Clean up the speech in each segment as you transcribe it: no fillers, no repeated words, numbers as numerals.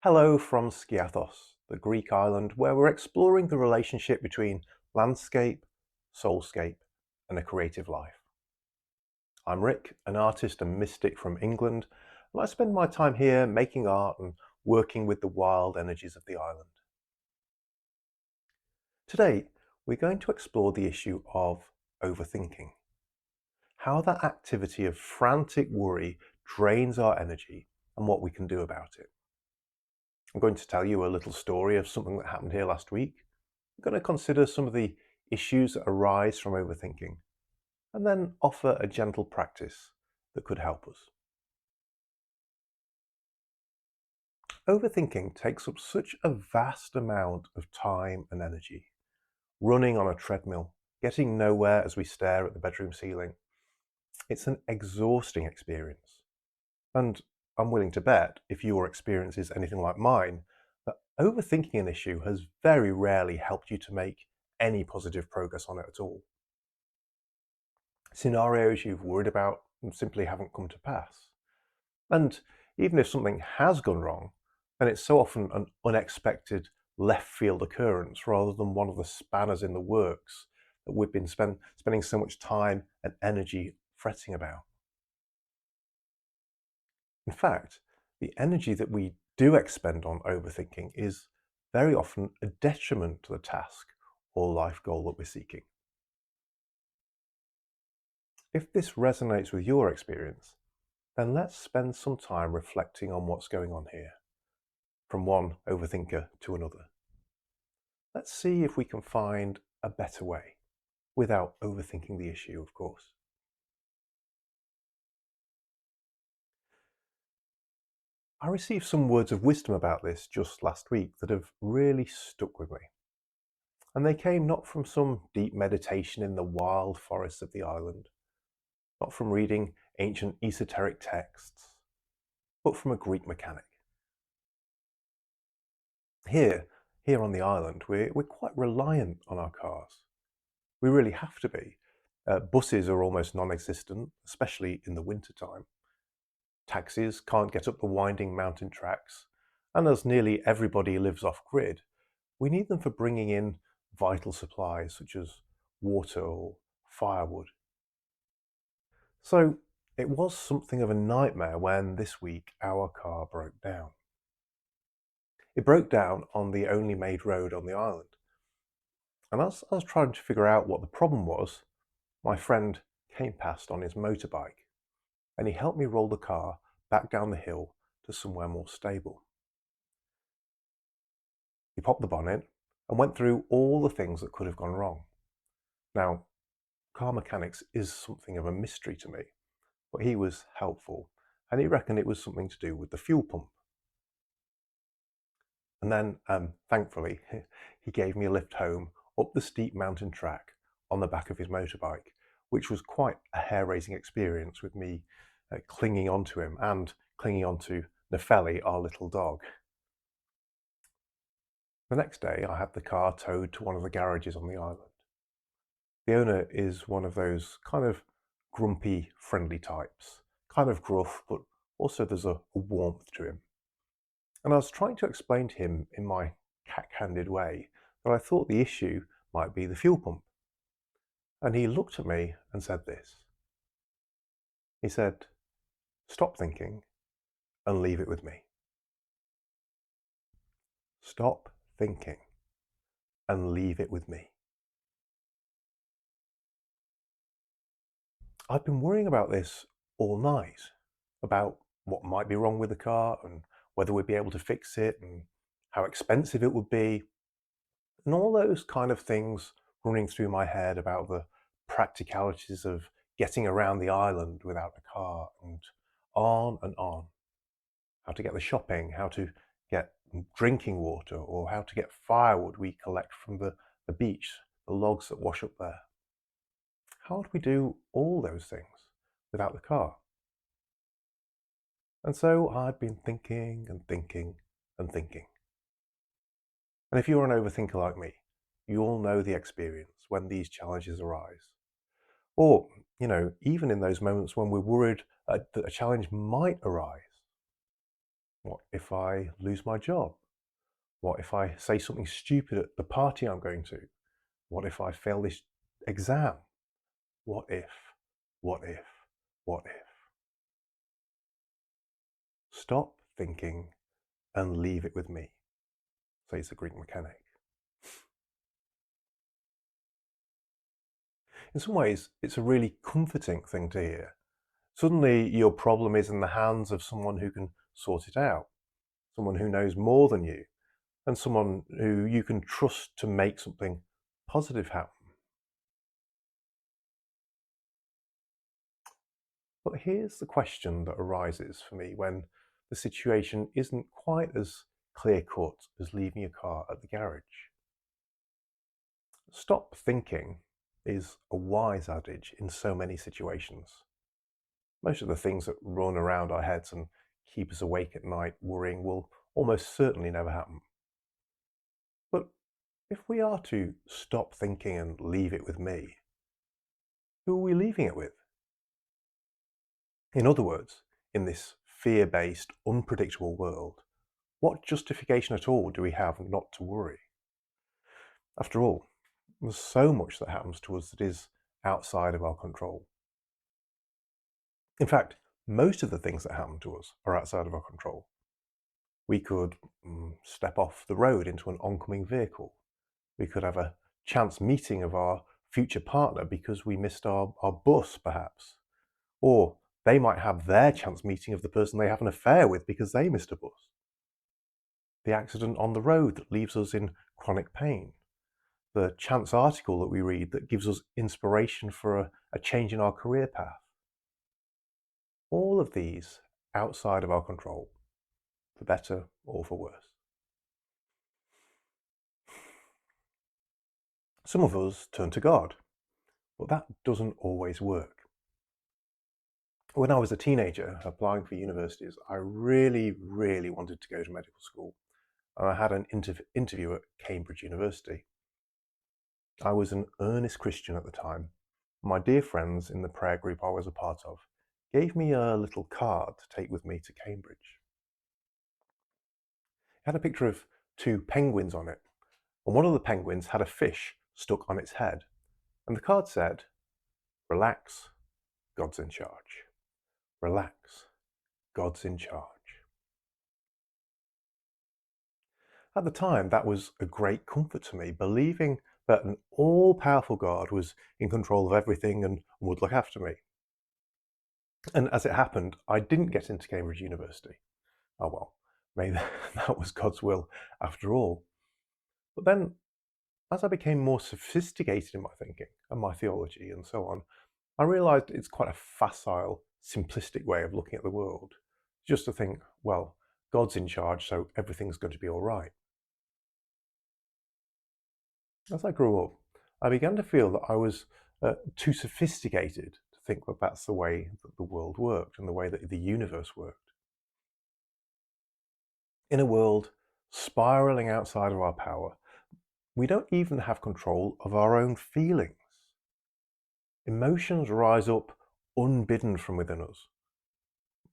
Hello from Skiathos, the Greek island where we're exploring the relationship between landscape, soulscape, and a creative life. I'm Rick, an artist and mystic from England, and I spend my time here making art and working with the wild energies of the island. Today, we're going to explore the issue of overthinking, how that activity of frantic worry drains our energy and what we can do about it. I'm going to tell you a little story of something that happened here last week. We're going to consider some of the issues that arise from overthinking and then offer a gentle practice that could help us. Overthinking takes up such a vast amount of time and energy. Running on a treadmill, getting nowhere as we stare at the bedroom ceiling. It's an exhausting experience. And I'm willing to bet, if your experience is anything like mine, that overthinking an issue has very rarely helped you to make any positive progress on it at all. Scenarios you've worried about simply haven't come to pass. And even if something has gone wrong, then it's so often an unexpected left field occurrence rather than one of the spanners in the works that we've been spending so much time and energy fretting about. In fact, the energy that we do expend on overthinking is very often a detriment to the task or life goal that we're seeking. If this resonates with your experience, then let's spend some time reflecting on what's going on here, from one overthinker to another. Let's see if we can find a better way, without overthinking the issue, of course. I received some words of wisdom about this just last week that have really stuck with me. And they came not from some deep meditation in the wild forests of the island, not from reading ancient esoteric texts, but from a Greek mechanic. Here on the island, we're quite reliant on our cars. We really have to be. Buses are almost non-existent, especially in the wintertime. Taxis can't get up the winding mountain tracks, and as nearly everybody lives off-grid, we need them for bringing in vital supplies such as water or firewood. So it was something of a nightmare when this week our car broke down. It broke down on the only made road on the island. And as I was trying to figure out what the problem was, my friend came past on his motorbike and he helped me roll the car back down the hill to somewhere more stable. He popped the bonnet and went through all the things that could have gone wrong. Now, car mechanics is something of a mystery to me, but he was helpful and he reckoned it was something to do with the fuel pump. And then, thankfully, he gave me a lift home up the steep mountain track on the back of his motorbike, which was quite a hair-raising experience with me clinging onto him and clinging onto Nefeli, our little dog. The next day, I had the car towed to one of the garages on the island. The owner is one of those kind of grumpy, friendly types, kind of gruff, but also there's a warmth to him. And I was trying to explain to him in my cack-handed way that I thought the issue might be the fuel pump. And he looked at me and said this. He said, "Stop thinking and leave it with me." Stop thinking and leave it with me. I've been worrying about this all night, about what might be wrong with the car and whether we'd be able to fix it and how expensive it would be, and all those kind of things running through my head about the practicalities of getting around the island without a car, and on and on. How to get the shopping, how to get drinking water, or how to get firewood we collect from the beach, the logs that wash up there. How would we do all those things without the car? And so I've been thinking and thinking and thinking. And if you're an overthinker like me, you all know the experience when these challenges arise. Or, even in those moments when we're worried that a challenge might arise. What if I lose my job? What if I say something stupid at the party I'm going to? What if I fail this exam? What if? What if? What if? Stop thinking and leave it with me, says the Greek mechanic. In some ways, it's a really comforting thing to hear. Suddenly, your problem is in the hands of someone who can sort it out, someone who knows more than you, and someone who you can trust to make something positive happen. But here's the question that arises for me when the situation isn't quite as clear-cut as leaving your car at the garage. Stop thinking is a wise adage in so many situations. Most of the things that run around our heads and keep us awake at night worrying will almost certainly never happen. But if we are to stop thinking and leave it with me, who are we leaving it with? In other words, in this fear-based, unpredictable world, what justification at all do we have not to worry? After all, there's so much that happens to us that is outside of our control. In fact, most of the things that happen to us are outside of our control. We could step off the road into an oncoming vehicle. We could have a chance meeting of our future partner because we missed our bus, perhaps. Or they might have their chance meeting of the person they have an affair with because they missed a bus. The accident on the road that leaves us in chronic pain. The chance article that we read that gives us inspiration for a change in our career path. All of these outside of our control, for better or for worse. Some of us turn to God, but that doesn't always work. When I was a teenager applying for universities, I really wanted to go to medical school. And I had an interview at Cambridge University. I was an earnest Christian at the time. My dear friends in the prayer group I was a part of gave me a little card to take with me to Cambridge. It had a picture of two penguins on it, and one of the penguins had a fish stuck on its head. And the card said, "Relax, God's in charge. Relax, God's in charge." At the time, that was a great comfort to me, believing that an all-powerful God was in control of everything and would look after me. And as it happened, I didn't get into Cambridge University. Oh well, maybe that was God's will after all. But then, as I became more sophisticated in my thinking and my theology and so on, I realized it's quite a facile, simplistic way of looking at the world. Just to think, well, God's in charge, so everything's going to be all right. As I grew up, I began to feel that I was too sophisticated to think that that's the way that the world worked and the way that the universe worked. In a world spiraling outside of our power, we don't even have control of our own feelings. Emotions rise up unbidden from within us.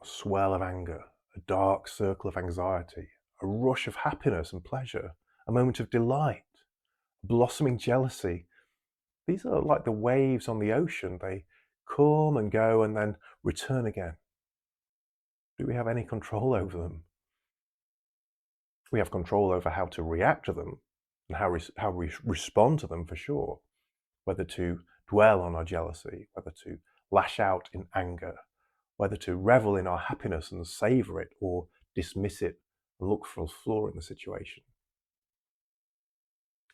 A swell of anger, a dark circle of anxiety, a rush of happiness and pleasure, a moment of delight, blossoming jealousy. These are like the waves on the ocean. They come and go and then return again. Do we have any control over them? We have control over how to react to them and how we respond to them for sure. Whether to dwell on our jealousy, whether to lash out in anger, whether to revel in our happiness and savor it or dismiss it and look for a flaw in the situation.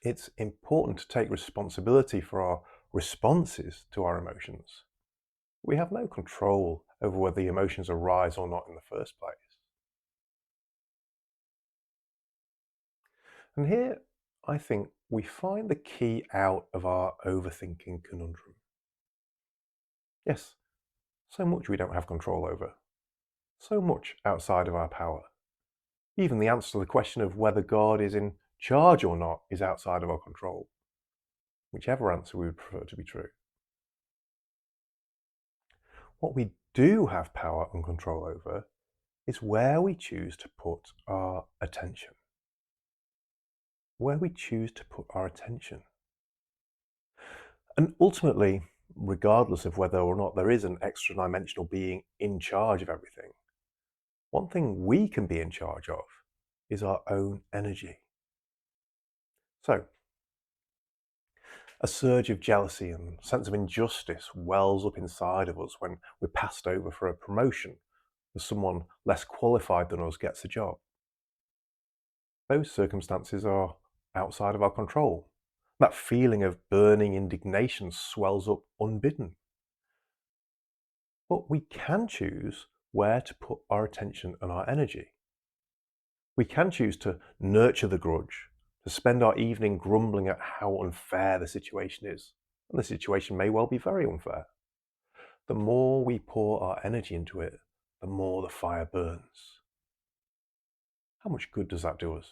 It's important to take responsibility for our responses to our emotions. We have no control over whether the emotions arise or not in the first place. And here, I think, we find the key out of our overthinking conundrum. Yes, so much we don't have control over. So much outside of our power. Even the answer to the question of whether God is in charge or not is outside of our control. Whichever answer we would prefer to be true. What we do have power and control over is where we choose to put our attention. Where we choose to put our attention. And ultimately, regardless of whether or not there is an extra dimensional being in charge of everything, one thing we can be in charge of is our own energy. So, a surge of jealousy and sense of injustice wells up inside of us when we're passed over for a promotion as someone less qualified than us gets a job. Those circumstances are outside of our control. That feeling of burning indignation swells up unbidden. But we can choose where to put our attention and our energy. We can choose to nurture the grudge, to spend our evening grumbling at how unfair the situation is. And the situation may well be very unfair. The more we pour our energy into it, the more the fire burns. How much good does that do us?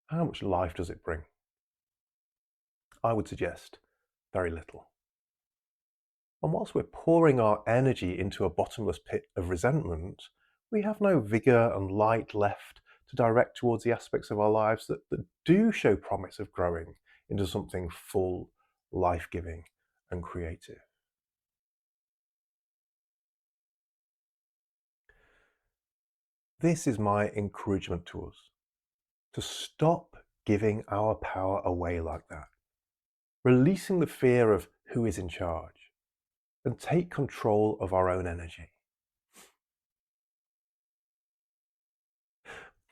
How much life does it bring? I would suggest very little. And whilst we're pouring our energy into a bottomless pit of resentment, we have no vigour and light left to direct towards the aspects of our lives that do show promise of growing into something full, life-giving, and creative. This is my encouragement to us, to stop giving our power away like that, releasing the fear of who is in charge, and take control of our own energy.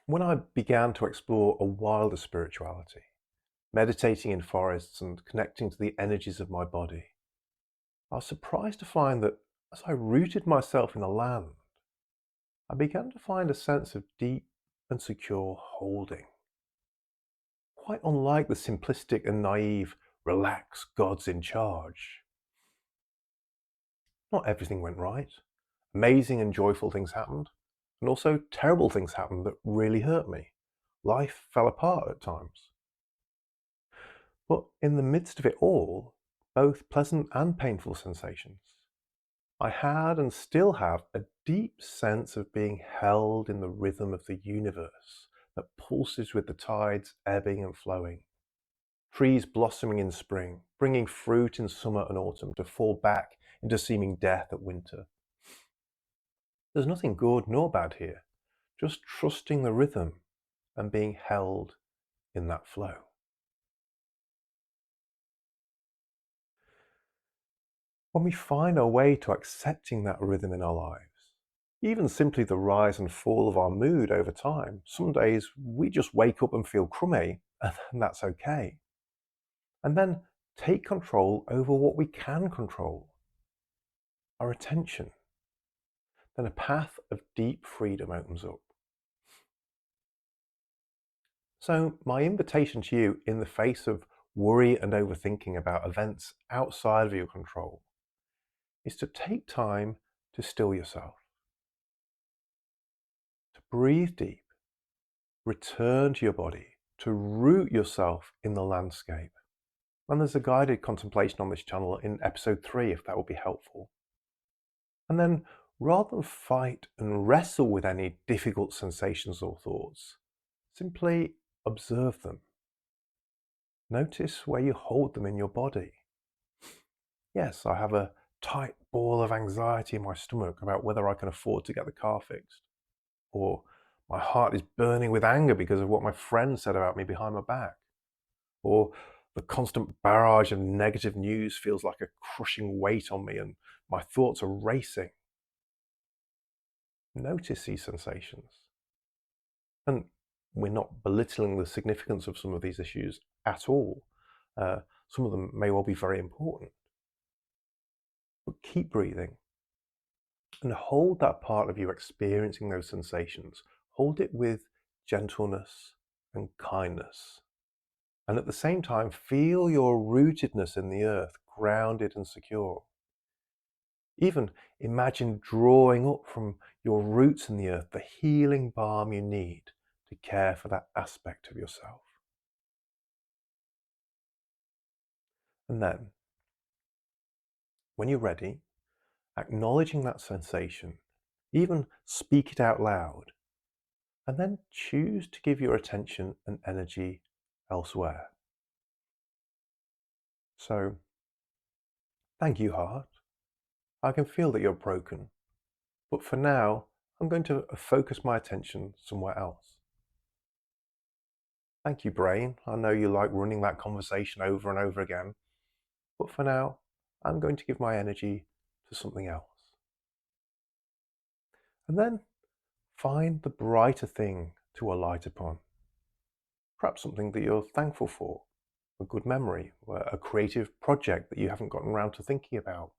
When I began to explore a wilder spirituality, meditating in forests and connecting to the energies of my body, I was surprised to find that as I rooted myself in the land, I began to find a sense of deep and secure holding. Quite unlike the simplistic and naive, relax, God's in charge. Not everything went right. Amazing and joyful things happened, and also terrible things happened that really hurt me. Life fell apart at times. But in the midst of it all, both pleasant and painful sensations, I had and still have a deep sense of being held in the rhythm of the universe that pulses with the tides ebbing and flowing. Trees blossoming in spring, bringing fruit in summer and autumn to fall back into seeming death at winter. There's nothing good nor bad here, just trusting the rhythm and being held in that flow. When we find our way to accepting that rhythm in our lives, even simply the rise and fall of our mood over time, some days we just wake up and feel crummy, and that's okay. And then take control over what we can control, our attention. Then a path of deep freedom opens up. So, my invitation to you in the face of worry and overthinking about events outside of your control is to take time to still yourself, to breathe deep, return to your body, to root yourself in the landscape. And there's a guided contemplation on this channel in episode 3 if that would be helpful. And then, rather than fight and wrestle with any difficult sensations or thoughts, simply observe them. Notice where you hold them in your body. Yes, I have a tight ball of anxiety in my stomach about whether I can afford to get the car fixed. Or my heart is burning with anger because of what my friend said about me behind my back. Or the constant barrage of negative news feels like a crushing weight on me and my thoughts are racing. Notice these sensations. And we're not belittling the significance of some of these issues at all. Some of them may well be very important. But keep breathing and hold that part of you experiencing those sensations. Hold it with gentleness and kindness. And at the same time, feel your rootedness in the earth, grounded and secure. Even imagine drawing up from your roots in the earth the healing balm you need to care for that aspect of yourself. And then, when you're ready, acknowledging that sensation, Even speak it out loud, and then choose to give your attention and energy elsewhere. So, thank you, heart. I can feel that you're broken, but for now, I'm going to focus my attention somewhere else. Thank you, brain. I know you like running that conversation over and over again, but for now, I'm going to give my energy to something else. And then find the brighter thing to alight upon. Perhaps something that you're thankful for, a good memory, or a creative project that you haven't gotten around to thinking about.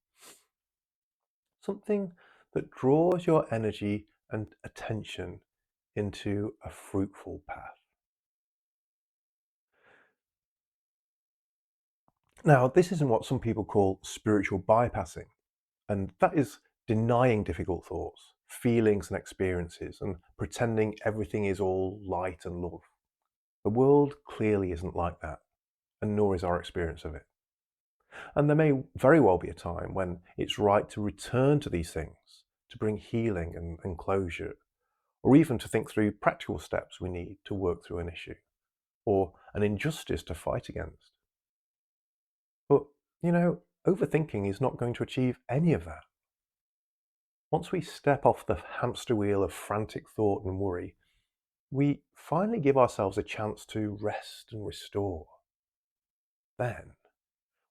Something that draws your energy and attention into a fruitful path. Now, this isn't what some people call spiritual bypassing, and that is denying difficult thoughts, feelings, and experiences, and pretending everything is all light and love. The world clearly isn't like that, and nor is our experience of it. And there may very well be a time when it's right to return to these things, to bring healing and closure, or even to think through practical steps we need to work through an issue, or an injustice to fight against. But, overthinking is not going to achieve any of that. Once we step off the hamster wheel of frantic thought and worry, we finally give ourselves a chance to rest and restore. Then,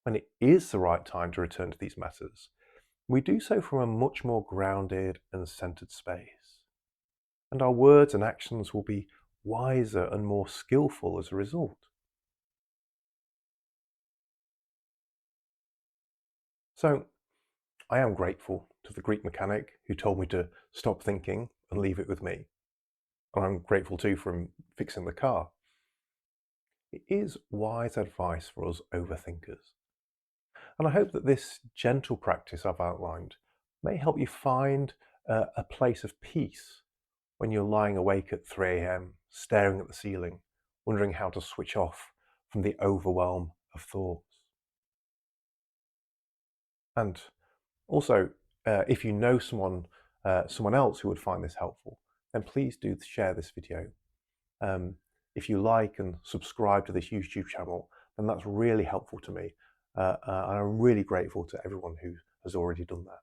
when it is the right time to return to these matters, we do so from a much more grounded and centered space. And our words and actions will be wiser and more skillful as a result. So, I am grateful to the Greek mechanic who told me to stop thinking and leave it with me. And I'm grateful too for him fixing the car. It is wise advice for us overthinkers. And I hope that this gentle practice I've outlined may help you find a place of peace when you're lying awake at 3 a.m., staring at the ceiling, wondering how to switch off from the overwhelm of thoughts. And also, if you know someone else who would find this helpful, then please do share this video. If you like and subscribe to this YouTube channel, then that's really helpful to me. And I'm really grateful to everyone who has already done that.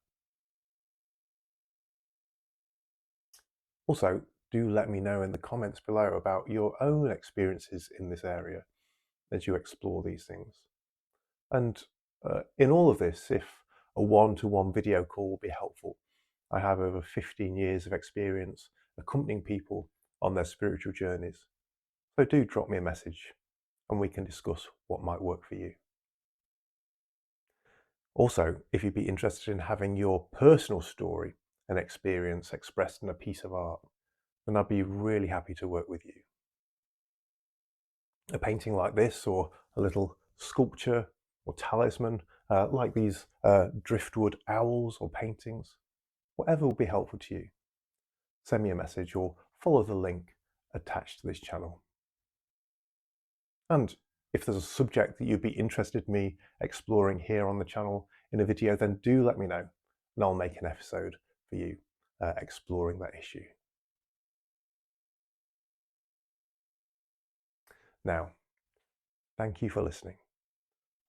Also, do let me know in the comments below about your own experiences in this area as you explore these things. And in all of this, if a one-to-one video call will be helpful, I have over 15 years of experience accompanying people on their spiritual journeys. So do drop me a message and we can discuss what might work for you. Also, if you'd be interested in having your personal story and experience expressed in a piece of art, then I'd be really happy to work with you. A painting like this, or a little sculpture or talisman, like these driftwood owls or paintings, whatever will be helpful to you. Send me a message or follow the link attached to this channel. And if there's a subject that you'd be interested in me exploring here on the channel in a video, then do let me know and I'll make an episode for you exploring that issue. Now, thank you for listening.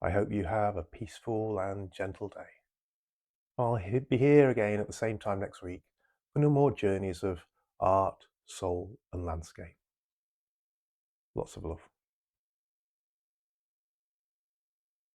I hope you have a peaceful and gentle day. I'll be here again at the same time next week for no more journeys of art, soul, and landscape. Lots of love.